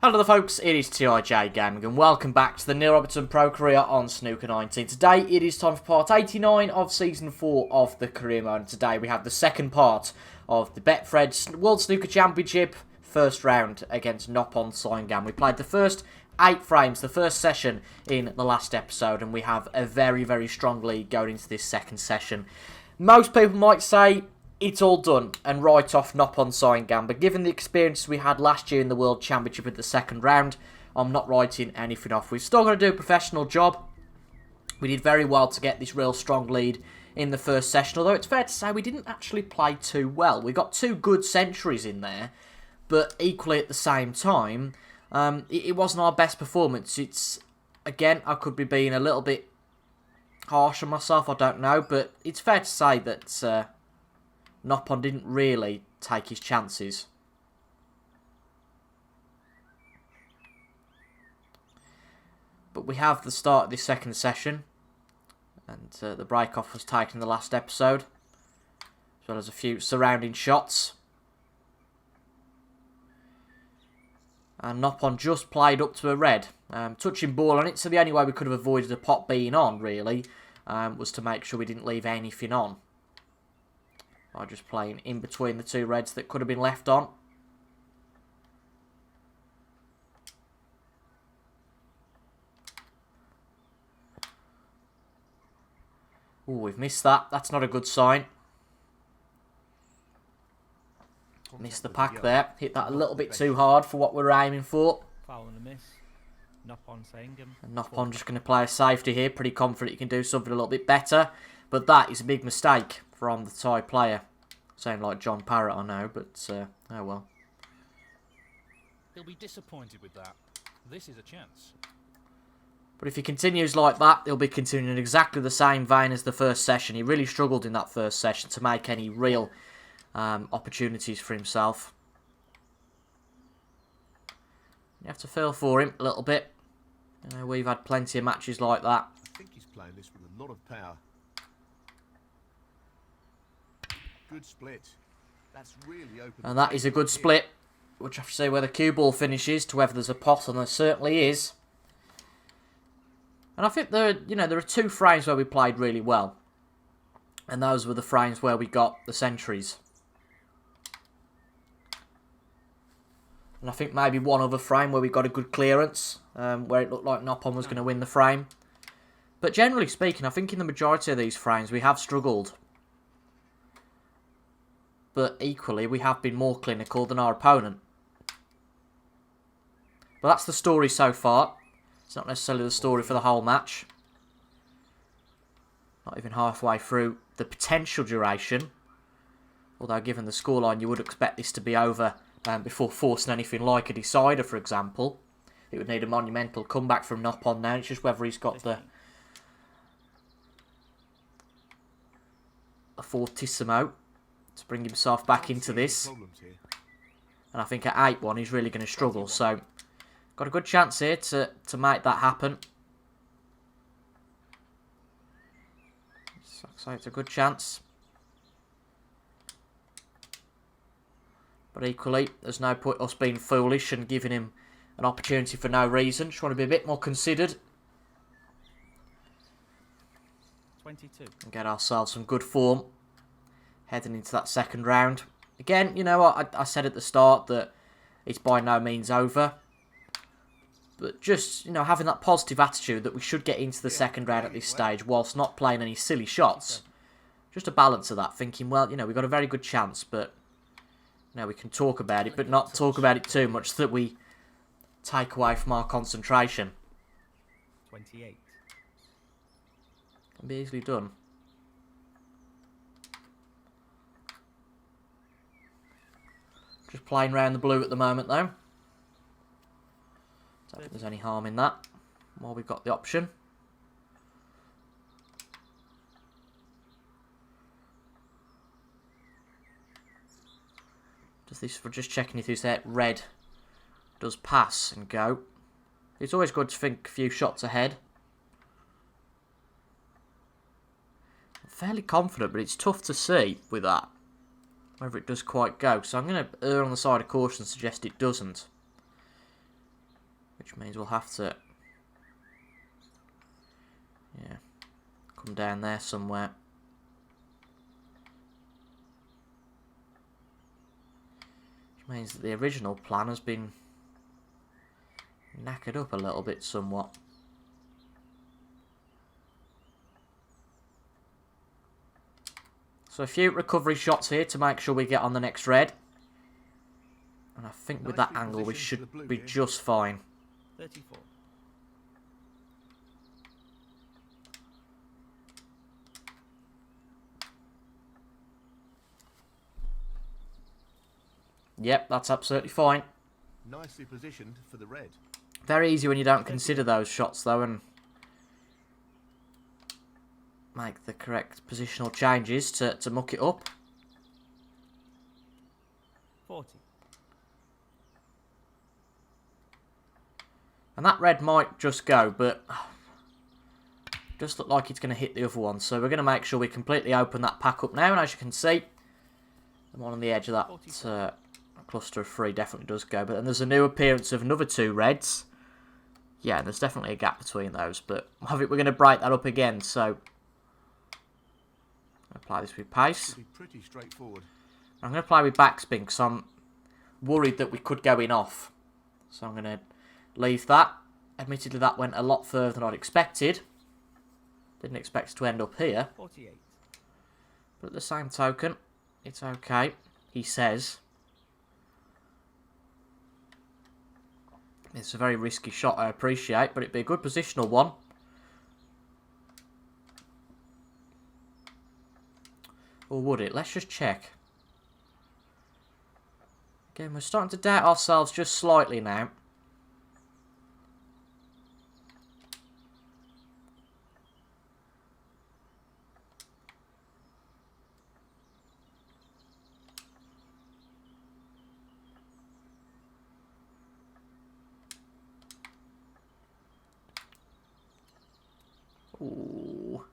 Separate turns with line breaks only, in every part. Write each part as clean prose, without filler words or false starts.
Hello there folks, it is TIJ Gaming and welcome back to the Neil Robertson Pro Career on Snooker 19. Today it is time for part 89 of Season 4 of the Career Mode. And today we have the second part of the Betfred World Snooker Championship first round against Noppon Sign. We played the first 8 frames, the first session in the last episode, and we have a very strong lead going into this second session. Most people might say it's all done and write off Noppon Sign, but given the experience we had last year in the World Championship at the second round, I'm not writing anything off. We've still got to do a professional job. We did very well to get this real strong lead in the first session, although it's fair to say we didn't actually play too well. We got 2 good centuries in there, but equally at the same time, it wasn't our best performance. It's, again, I could be being a little bit harsh on myself, I don't know, but it's fair to say that Noppon didn't really take his chances. But we have the start of this second session, and the break-off was taken in the last episode, as well as a few surrounding shots. And Noppon just played up to a red, touching ball on it, so the only way we could have avoided a pot being on, really, was to make sure we didn't leave anything on. By just playing in between the 2 reds that could have been left on. Oh, we've missed that. That's not a good sign. Missed the pack there. Hit that a little bit too hard for what we're aiming for.
Foul and a miss. Noppon saying him.
And Noppon just going to play a safety here. Pretty confident he can do something a little bit better. But that is a big mistake from the Thai player. Sound like John Parrott, I know, but oh well.
He'll be disappointed with that. This is a chance.
But if he continues like that, he'll be continuing in exactly the same vein as the first session. He really struggled in that first session to make any real opportunities for himself. You have to feel for him a little bit. You know, we've had plenty of matches like that.
I think he's playing this with a lot of power. Good split. That's really open.
And that is a good split. We'll have to see where the cue ball finishes, to whether there's a pot, and there certainly is. And I think there are 2 frames where we played really well. And those were the frames where we got the centuries. And I think maybe one other frame where we got a good clearance, where it looked like Noppon was going to win the frame. But generally speaking, I think in the majority of these frames we have struggled. But equally, we have been more clinical than our opponent. But that's the story so far. It's not necessarily the story for the whole match. Not even halfway through the potential duration. Although given the scoreline, you would expect this to be over before forcing anything like a decider, for example. It would need a monumental comeback from Noppon now. It's just whether he's got the fortissimo to bring himself back into this. And I think at 8-1 he's really going to struggle. So, got a good chance here to make that happen. So it's a good chance. But equally, there's no point us being foolish and giving him an opportunity for no reason. Just want to be a bit more considered.
22.
And get ourselves some good form heading into that second round. Again, you know what, I said at the start that it's by no means over. But just, having that positive attitude that we should get into the second round at this stage whilst not playing any silly shots. Just a balance of that, thinking, well, we've got a very good chance, but we can talk about it, but not talk about it too much so that we take away from our concentration.
28.
Can be easily done. Just playing around the blue at the moment, though. Don't think there's any harm in that, while we've got the option. We're just checking if this red does pass and go. It's always good to think a few shots ahead. I'm fairly confident, but it's tough to see with that whether it does quite go. So I'm going to err on the side of caution and suggest it doesn't. which means we'll have to, yeah, come down there somewhere. Which means that the original plan has been knackered up a little bit somewhat. So a few recovery shots here to make sure we get on the next red. And I think with that angle we should be just fine.
34.
Yep, that's absolutely fine.
Nicely positioned for the red.
Very easy when you don't consider those shots though and make the correct positional changes to muck it up.
40.
And that red might just go, but just look like it's going to hit the other one. So we're going to make sure we completely open that pack up now. And as you can see, the one on the edge of that cluster of 3 definitely does go. But then there's a new appearance of another 2 reds. Yeah, there's definitely a gap between those. But I think we're going to break that up again. So apply this with pace.
Should be pretty straightforward.
I'm going to play with backspin because I'm worried that we could go in off. So I'm going to leave that. Admittedly, that went a lot further than I'd expected. Didn't expect it to end up here.
48.
But at the same token, it's okay, he says. It's a very risky shot, I appreciate, but it'd be a good positional one. Or would it? Let's just check. Again, we're starting to doubt ourselves just slightly now. Ooh.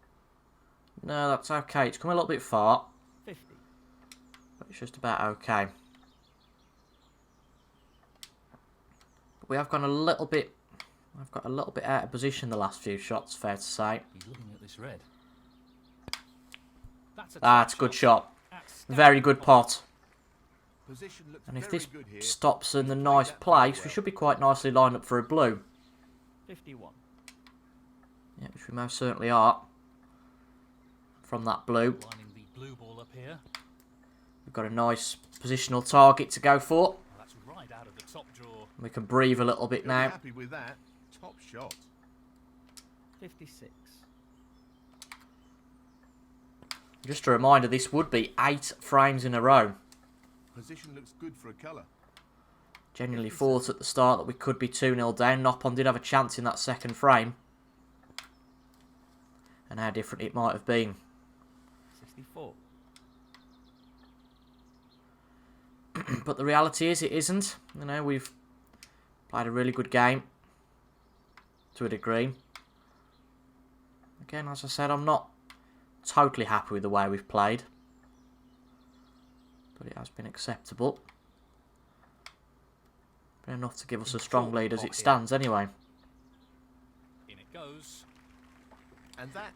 No, that's okay. It's come a little bit far.
50.
But it's just about okay. But we have gone a little bit... I've got a little bit out of position the last few shots, fair to say.
He's looking at this red.
That's a good shot. Very good pot.
Position looks
And if
very
this
good here.
stops in the nice place, we should be quite nicely lined up for a blue.
51.
Yeah, which we most certainly are. From that blue.
Lining the blue ball up here.
We've got a nice positional target to go for.
Well, that's right out of the top drawer.
We can breathe a little bit
You'll be
now.
happy with that. Top shot.
56.
Just a reminder, this would be 8 frames in a row.
Position looks good for a colour.
Genuinely thought at the start that we could be 2-0 down. Noppon did have a chance in that second frame. And how different it might have been.
64.
But the reality is, it isn't. You know, we've played a really good game. To a degree. Again, as I said, I'm not totally happy with the way we've played. But it has been acceptable. Been enough to give us a strong lead as it stands anyway.
In it goes.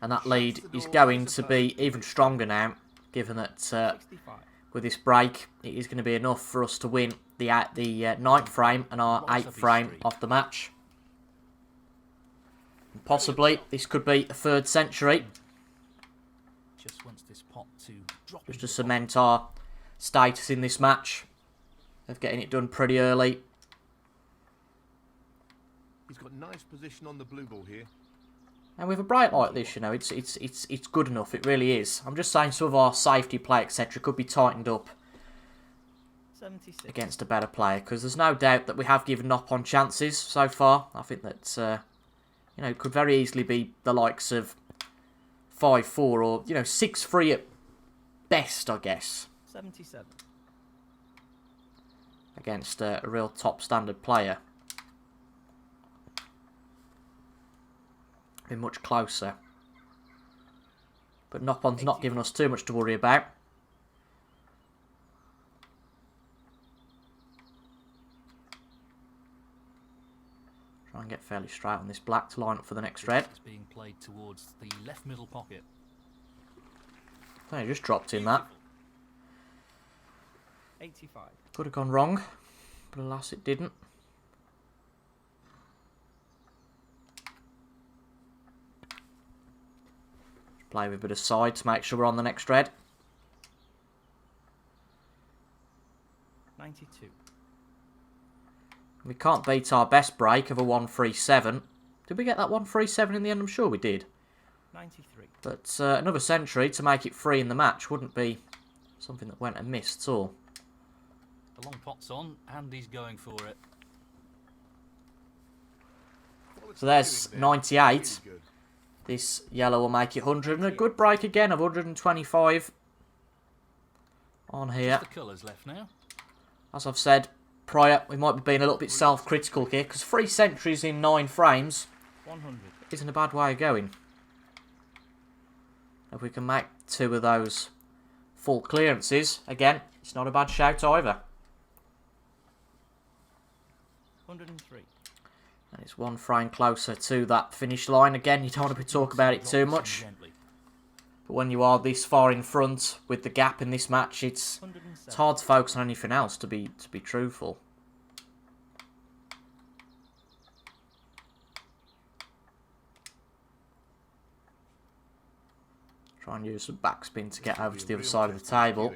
And that lead is going to be even stronger now, given that
65.
with this break, it is going to be enough for us to win the 9th frame and our 8th frame of the match. And possibly, this could be a 3rd century,
Just wants this pot to drop.
just to cement our status in this match of getting it done pretty early.
He's got nice position on the blue ball here.
And with a break like this, you know, it's good enough. It really is. I'm just saying some of our safety play, etc., could be tightened up
76.
against a better player, because there's no doubt that we have given up on chances so far. I think that you know, it could very easily be the likes of 5-4 or, you know, 6-3 at best, I guess,
77.
against a real top standard player. Been much closer. But Noppon's not giving us too much to worry about. Try and get fairly straight on this black to line up for the next red.
It's being played towards the left middle pocket.
Oh, he just dropped in that.
85.
Could have gone wrong, but alas it didn't. Play with a bit of side to make sure we're on the next red.
92.
We can't beat our best break of a 137. Did we get that 137 in the end? I'm sure we did.
93.
But another century to make it free in the match wouldn't be something that went amiss at all.
The long pot's on, and he's going for it.
Quality
So there's
viewing there.
98.
Really good.
This yellow will make it 100. And a good break again of 125 on here.
Just the colours left now.
As I've said prior, we might be being a little bit self-critical here, because 3 centuries in 9 frames
100.
isn't a bad way of going. If we can make 2 of those full clearances, again, it's not a bad shout either.
103.
And it's 1 frame closer to that finish line. Again, you don't want to talk about it too much.
Gently.
But when you are this far in front with the gap in this match, it's
107.
hard to focus on anything else, to be truthful. Try and use some backspin to get over to the other side of the table.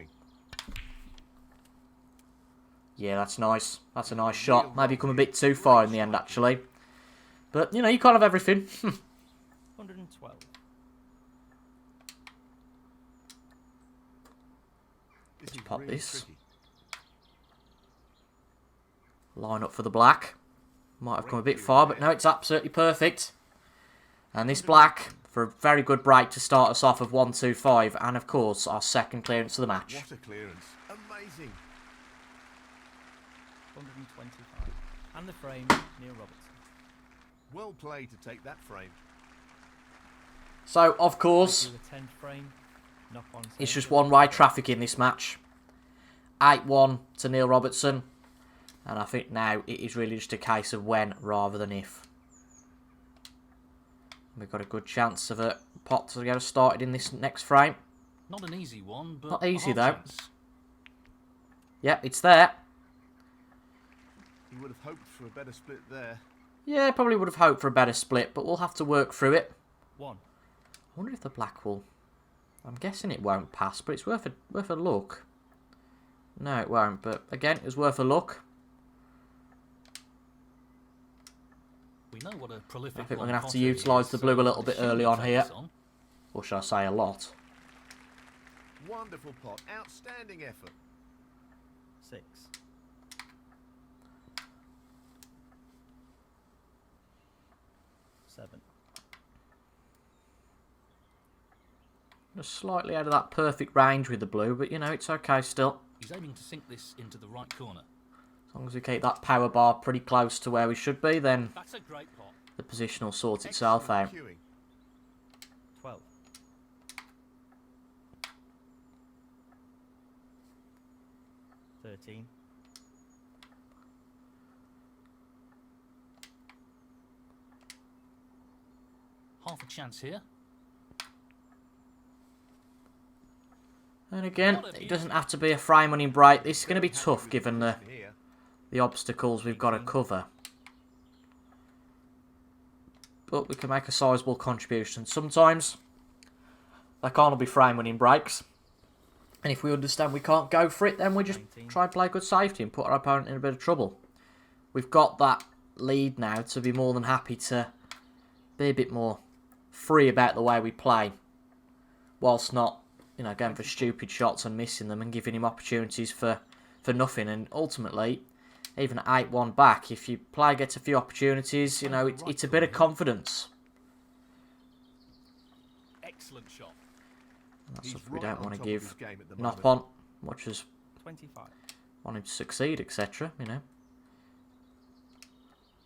Yeah, that's nice. That's a nice shot. Maybe come a bit too far in the end, actually. But, you know, you can't have everything.
112.
This is
pop
really
this.
tricky.
Line up for the black. Might have come a bit far, but no, it's absolutely perfect. And this black, for a very good break to start us off of 125. And, of course, our second clearance of the match.
What a clearance. Amazing.
125. And the frame, Neil Robertson.
Well played to take that frame.
So, of course,
Do the 10th frame. Knock on.
it's
save.
just one-way traffic in this match. 8-1 to Neil Robertson. And I think now it is really just a case of when rather than if. We've got a good chance of a pot to get us started in this next frame.
Not an easy one, but
Not easy,
a
though.
hard chance.
Yep, it's there.
He would have hoped for a better split there.
Yeah, probably would have hoped for a better split, but we'll have to work through it.
1.
I wonder if the black will... I'm guessing it won't pass, but it's worth a look. No, it won't, but again, it was worth a look.
We know what a prolific
I think we're
long
going to have to
potter
utilise
is,
the blue a
so
little bit
shouldn't
early on
take
here.
this on.
Or should I say a lot?
Wonderful pot. Outstanding effort.
6. 7.
Just slightly out of that perfect range with the blue, but you know, it's okay still.
He's aiming to sink this into the right corner.
As long as we keep that power bar pretty close to where we should be, then
That's a great pot.
the position will sort itself out.
Excellent cueing.
12. 13.
1/2 a chance here.
And again, it doesn't have to be a frame winning break. This is going to be tough given
Here.
the obstacles we've got to cover. But we can make a sizable contribution. Sometimes they can't all be frame winning breaks. And if we understand we can't go for it, then we just
19.
try and play good safety and put our opponent in a bit of trouble. We've got that lead now to be more than happy to be a bit more free about the way we play. Whilst not, you know, going for stupid shots and missing them and giving him opportunities for nothing. And ultimately, even at 8-1 back, if your player gets a few opportunities, you know, it's a bit of confidence.
Excellent shot.
And that's
He's
something we
right
don't
on
want to
top of
give
his game at the
Nop
moment.
on, much as
25.
want him to succeed, etc., you know.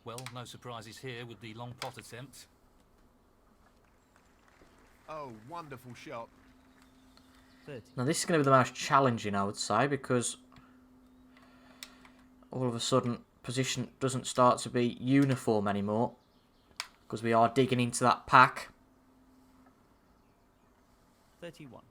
Well, no surprises here with the long pot attempt.
Oh, wonderful shot.
30.
Now this is going to be the most challenging, I would say, because all of a sudden position doesn't start to be uniform anymore, because we are digging into that pack.
31.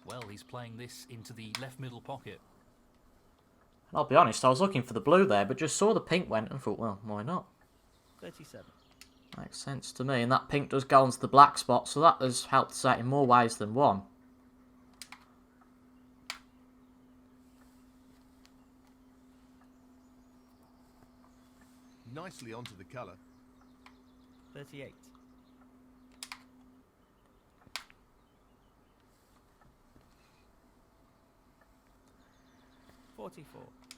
Well, he's playing this into the left middle pocket.
And I'll be honest, I was looking for the blue there, but just saw the pink went and thought, well, why not?
37.
Makes sense to me. And that pink does go onto the black spot, so that has helped us out in more ways than one.
Nicely onto the colour.
38.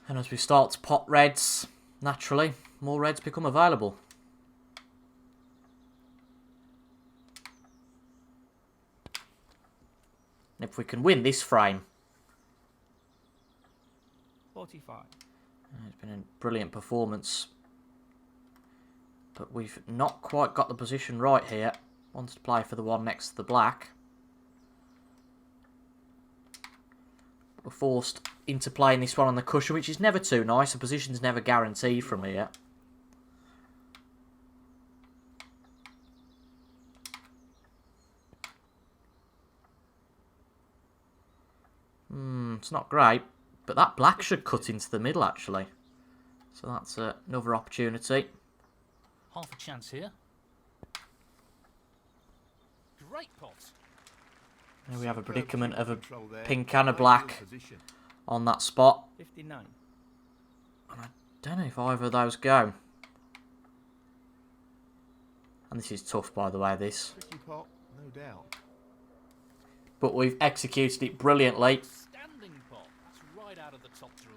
And as we start to pot reds, naturally, more reds become available. And if we can win this frame...
45.
It's been a brilliant performance. But we've not quite got the position right here. Wanted to play for the one next to the black. We're forced into playing this one on the cushion, which is never too nice. The position's never guaranteed from here. It's not great, but that black should cut into the middle, actually. So that's another opportunity.
Half a chance here. Great pot.
Here we have a predicament of a
Control there.
pink and a
Ideal
black
position.
on that spot.
59.
And I don't know if either of those go. And this is tough, by the way, this.
Tricky pot, no doubt.
But we've executed it brilliantly.
Standing pot. That's right out of the top drawer.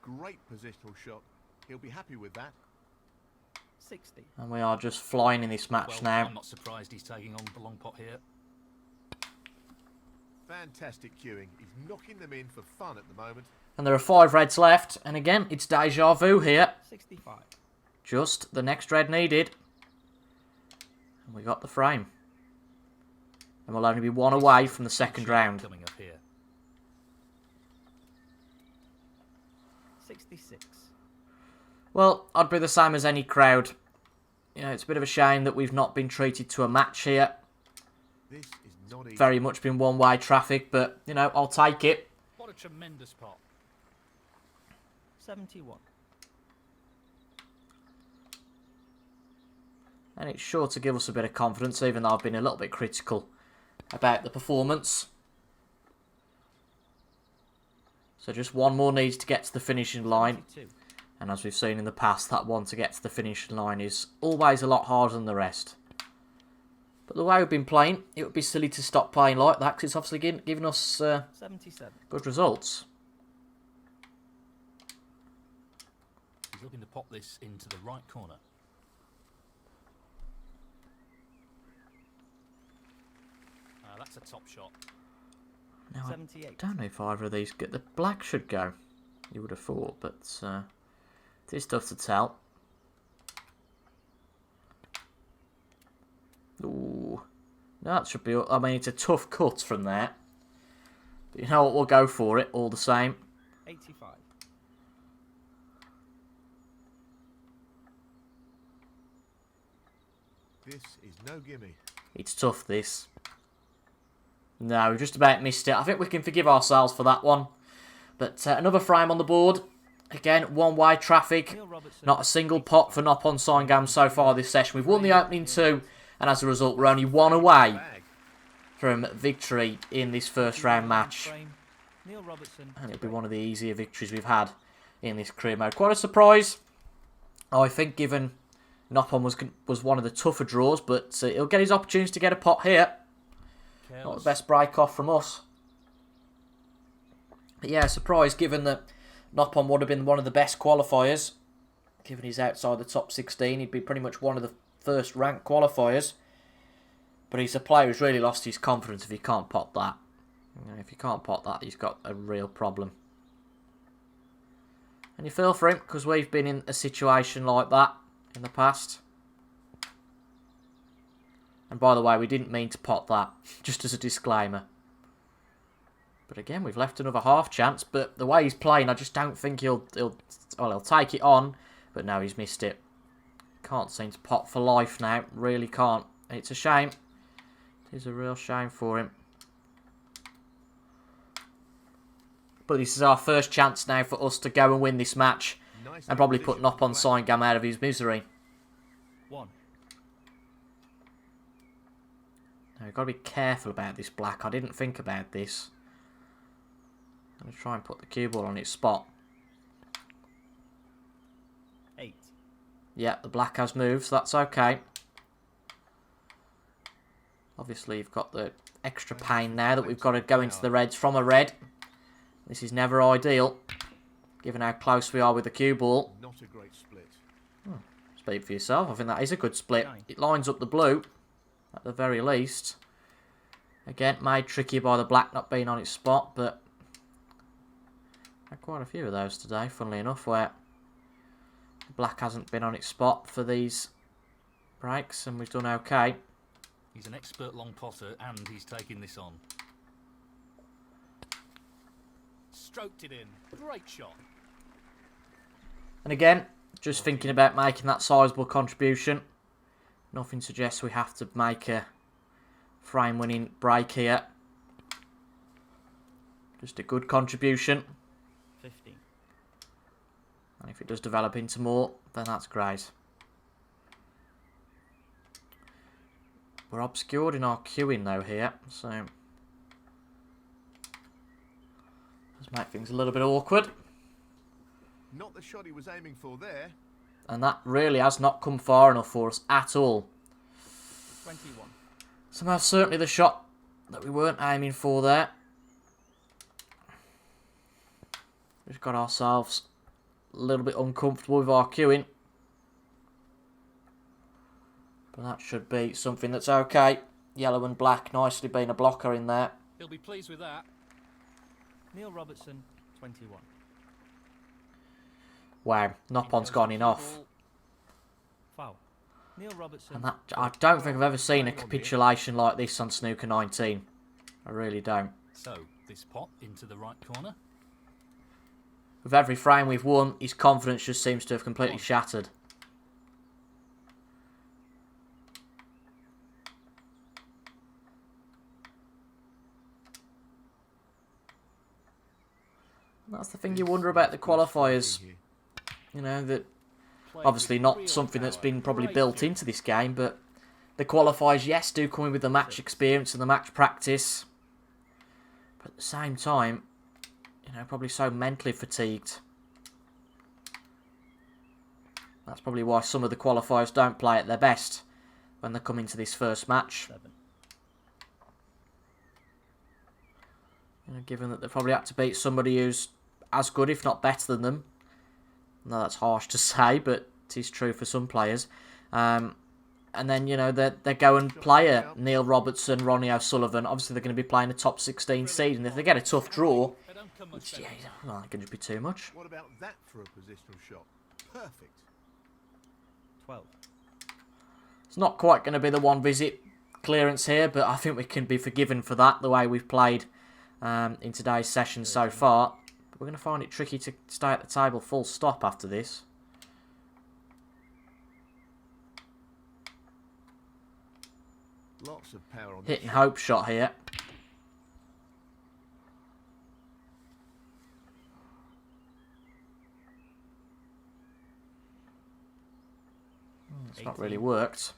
Great positional shot. He'll be happy with that.
60.
And we are just flying in this match
Well,
now.
I'm not surprised he's taking on the long pot here.
Fantastic cueing. He's knocking them in for fun at the moment.
And there are 5 reds left. And again, it's deja vu here.
65.
Just the next red needed. And we got the frame. And we'll only be one away from the second round.
Coming up here.
66.
Well, I'd be the same as any crowd. You know, it's a bit of a shame that we've not been treated to a match here.
This is not easy.
Very much been one-way traffic, but, you know, I'll take it.
What a tremendous pot.
71.
And it's sure to give us a bit of confidence, even though I've been a little bit critical about the performance. So just one more needs to get to the finishing line.
72.
And as we've seen in the past, that one to get to the finishing line is always a lot harder than the rest. But the way we've been playing, it would be silly to stop playing like that, because it's obviously giving us
77.
good results.
He's looking to pop this into the right corner. That's a top shot.
Now,
78.
I don't know if either of these get... The black should go, you would have thought, but it's tough to tell. Ooh. That should be... I mean, it's a tough cut from there. But you know what, we'll go for it all the same.
85.
This is no gimme.
It's tough, this. No, we just about missed it. I think we can forgive ourselves for that one. But another frame on the board. Again, one-way traffic.
Neil Robertson.
Not a single pot for Nop on sign games so far this session. We've won the opening 2, and as a result, we're only one away
Bag.
from victory in this first round match.
Frame. Neil Robertson.
And it'll be one of the easier victories we've had in this career mode. Quite a surprise, I think, given Nopon was one of the tougher draws, but he'll get his opportunity to get a pot here. Not the best break off from us. But yeah, surprise given that Nopon would have been one of the best qualifiers. Given he's outside the top 16, he'd be pretty much one of the first ranked qualifiers. But he's a player who's really lost his confidence if he can't pot that. You know, if he can't pot that, he's got a real problem. And you feel for him, because we've been in a situation like that in the past. And by the way, we didn't mean to pot that, just as a disclaimer. But again, we've left another half chance, but the way he's playing, I just don't think he'll take it on. But no, he's missed it. Can't seem to pot for life now, really can't. It's a shame. It is a real shame for him. But this is our first chance now for us to go and win this match. And probably put Nopon Signgam out of his misery.
1.
Now, we've got to be careful about this black. I didn't think about this. I'm going to try and put the cue ball on its spot.
8.
Yeah, the black has moved, so that's okay. Obviously, you've got the extra pain now that we've got to go into the reds from a red. This is never ideal, given how close we are with the cue ball.
Not a great split.
Speak for yourself. I think that is a good split. It lines up the blue, at the very least. Again, made tricky by the black not being on its spot, but had quite a few of those today, funnily enough, where the black hasn't been on its spot for these breaks, and we've done okay.
He's an expert long potter, and he's taking this on. Stroked it in. Great shot.
And again, just thinking about making that sizable contribution. Nothing suggests we have to make a frame-winning break here. Just a good contribution.
15.
And if it does develop into more, then that's great. We're obscured in our queuing though here, so let's make things a little bit awkward.
Not the shot he was aiming for there.
And that really has not come far enough for us at all.
21.
Somehow certainly the shot that we weren't aiming for there. We've got ourselves a little bit uncomfortable with our queuing. But that should be something that's okay. Yellow and black nicely being a blocker in there.
He'll be pleased with that.
Neil Robertson, 21.
Wow, Nopon's gone enough.
Foul. Neil Robertson.
And that, I don't think I've ever seen a capitulation like this on Snooker 19. I really don't.
So, this pot into the right corner.
With every frame we've won, his confidence just seems to have completely shattered. That's the thing you wonder about the qualifiers. You know, that obviously not something that's been probably built into this game, but the qualifiers, yes, do come in with the match experience and the match practice. But at the same time, you know, probably so mentally fatigued. That's probably why some of the qualifiers don't play at their best when they come into this first match.
7.
You know, given that they probably had to beat somebody who's as good, if not better than them. No, that's harsh to say, but it is true for some players. And then, you know, they go and play a Neil Robertson, Ronnie O'Sullivan. Obviously, they're going to be playing a top 16 seed, and if they get a tough draw, which, yeah, well, it can just be too much.
What about that for a positional shot? Perfect.
12.
It's not quite going to be the one visit clearance here, but I think we can be forgiven for that, the way we've played in today's session so far. But we're going to find it tricky to stay at the table full stop after this.
Lots of power on
Hit
this
and hope shot here. It's not really worked.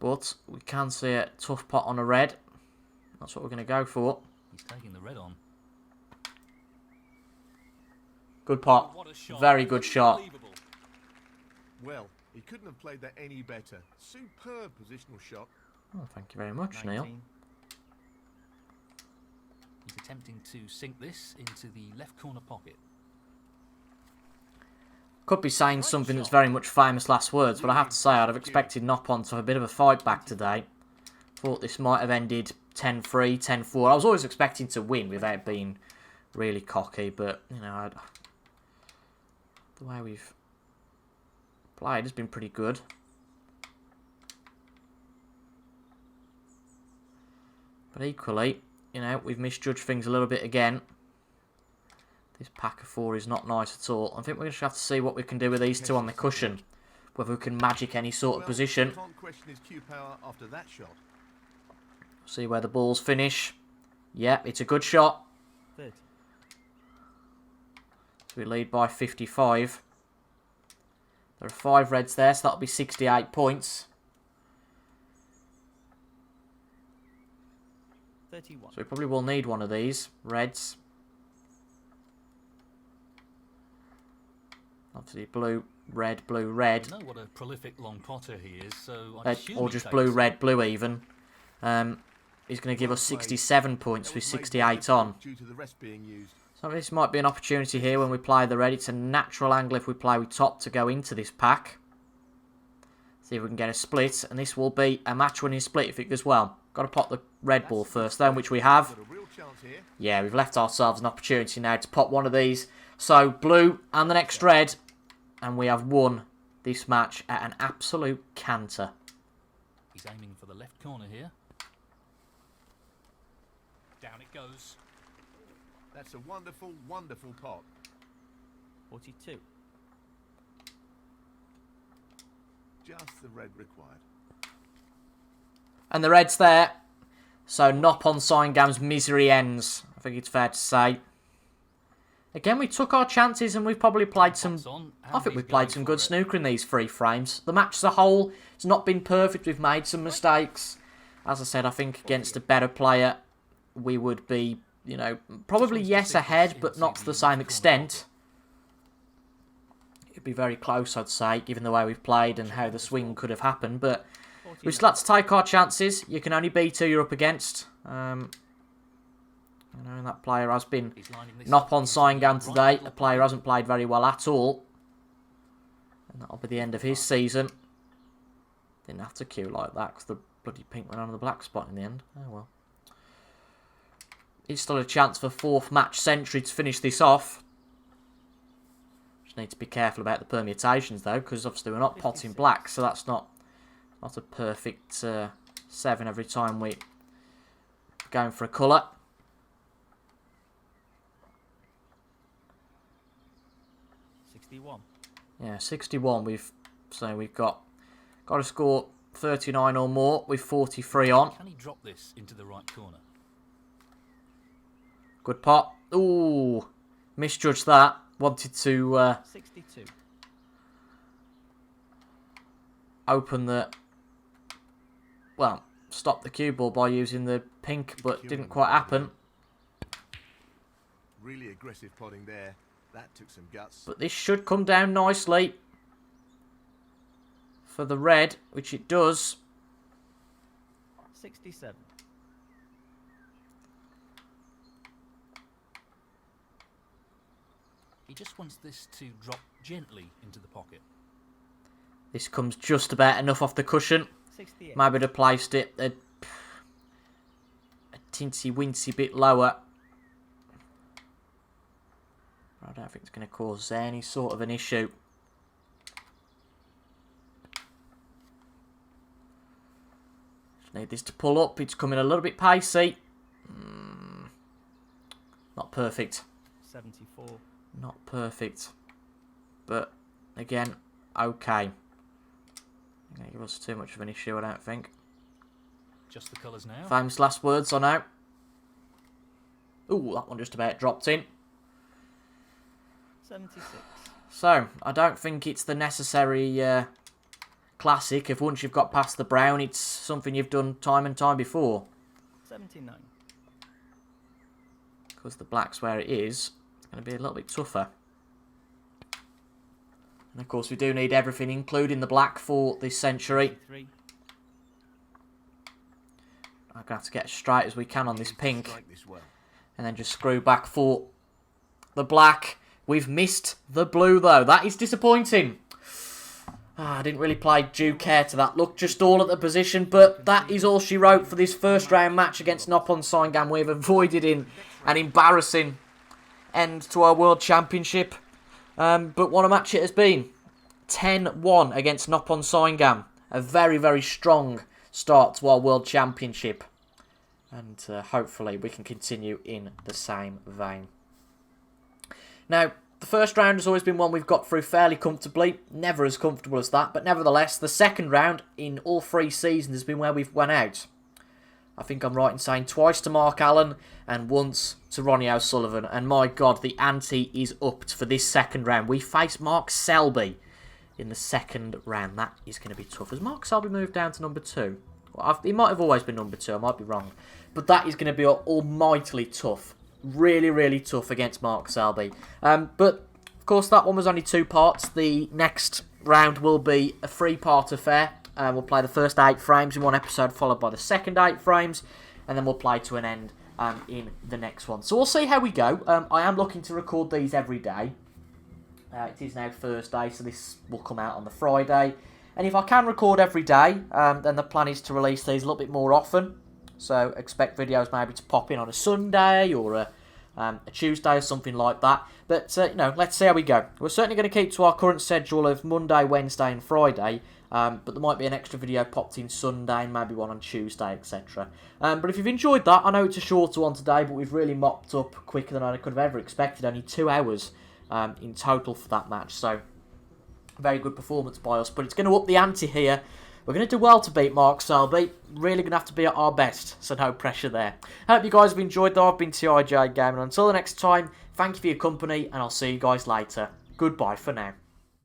But we can see a tough pot on a red. That's what we're going to go for.
He's taking the red on.
Good pot.
What a shot.
Very good shot.
Unbelievable.
Well, he couldn't have played that any better. Superb positional shot.
Oh, thank you very much,
19.
Neil.
He's attempting to sink this into the left corner pocket.
Could be saying something that's very much famous last words, but I have to say I'd have expected Nopon to have a bit of a fight back today. Thought this might have ended 10-3, 10-4. I was always expecting to win without being really cocky, but, you know, the way we've played has been pretty good. But equally, you know, we've misjudged things a little bit again. This pack of 4 is not nice at all. I think we're going to have to see what we can do with these two on the cushion. Whether we can magic any sort of position.
Can't question his cue power after that shot.
See where the balls finish. Yep, it's a good shot.
30.
So we lead by 55. There are 5 reds there, so that'll be 68 points.
31.
So we probably will need one of these reds. Obviously blue, red, blue, red.
I know what a prolific long potter he is, so
Or just blue, red, blue even. He's going to give us 67 points with 68 on.
Due to the rest being used.
So this might be an opportunity here when we play the red. It's a natural angle if we play with top to go into this pack. See if we can get a split. And this will be a match-winning split if it goes well. Got to pop the red ball first then, which we have. Yeah, we've left ourselves an opportunity now to pop one of these. So blue and the next red. And we have won this match at an absolute canter.
He's aiming for the left corner here. Down it goes.
That's a wonderful, wonderful pot.
42.
Just the red required.
And the red's there. So Nopon Signgam's misery ends. I think it's fair to say. Again, we took our chances and we've probably played some... I think we've played some good snooker in these 3 frames. The match as a whole, it's not been perfect. We've made some mistakes. As I said, I think against a better player, we would be, you know, probably yes ahead, but not to the same extent. It'd be very close, I'd say, given the way we've played and how the swing could have happened. But we still have to take our chances. You can only beat who you're up against. You know, that player has been Nopon Signam today. A player hasn't played very well at all. And that'll be the end of his season. Didn't have to queue like that because the bloody pink went on the black spot in the end. Oh well. It's still a chance for 4th match century to finish this off. Just need to be careful about the permutations though, because obviously we're not potting black, so that's not a perfect 7 every time we're going for a colour.
61.
Yeah, 61. We've got to score 39 or more with 43 on.
Can he drop this into the right corner?
Good pot. Ooh, misjudged that. Wanted to
62.
open the... Well, stop the cue ball by using the pink, but didn't quite happen.
Really aggressive potting there. That took some guts.
But this should come down nicely for the red, which it does.
67.
He just wants this to drop gently into the pocket.
This comes just about enough off the cushion.
68.
Maybe I'd have placed it a tinsy-wincy bit lower. I don't think it's going to cause any sort of an issue. Just need this to pull up. It's coming a little bit pacey. Not perfect.
74.
Not perfect. But, again, okay. Not going to give us too much of an issue, I don't think.
Just the colours now.
Famous last words on out. Ooh, that one just about dropped in.
76.
So, I don't think it's the necessary classic. If once you've got past the brown, it's something you've done time and time before.
79.
Because the black's where it is, it's going to be a little bit tougher. And of course, we do need everything, including the black, for this century.
83.
I'm going to have to get as straight as we can on this pink. And then just screw back for the black. We've missed the blue, though. That is disappointing. I didn't really play due care to that look. Just all at the position. But that is all she wrote for this first round match against Nopon Signam. We've avoided in an embarrassing end to our World Championship. But what a match it has been. 10-1 against Nopon Signam. A very, very strong start to our World Championship. And hopefully we can continue in the same vein. Now, the first round has always been one we've got through fairly comfortably. Never as comfortable as that, but nevertheless, the second round in all 3 seasons has been where we've went out. I think I'm right in saying twice to Mark Allen and once to Ronnie O'Sullivan. And my God, the ante is upped for this second round. We face Mark Selby in the second round. That is going to be tough. Has Mark Selby moved down to number 2? Well, he might have always been number 2. I might be wrong. But that is going to be almightily tough. Really, really tough against Mark Selby. But, of course, that one was only 2 parts. The next round will be a 3-part affair. We'll play the first 8 frames in one episode, followed by the second 8 frames, and then we'll play to an end in the next one. So we'll see how we go. I am looking to record these every day. It is now Thursday, so this will come out on the Friday. And if I can record every day, then the plan is to release these a little bit more often. So expect videos maybe to pop in on a Sunday or a Tuesday or something like that. But, let's see how we go. We're certainly going to keep to our current schedule of Monday, Wednesday and Friday. But there might be an extra video popped in Sunday and maybe one on Tuesday, etc. But if you've enjoyed that, I know it's a shorter one today, but we've really mopped up quicker than I could have ever expected. Only 2 hours in total for that match. So, very good performance by us. But it's going to up the ante here. We're going to do well to beat Mark Selby. Really going to have to be at our best, so no pressure there. I hope you guys have enjoyed though. I've been TIJ Gaming. Until the next time, thank you for your company, and I'll see you guys later. Goodbye for now.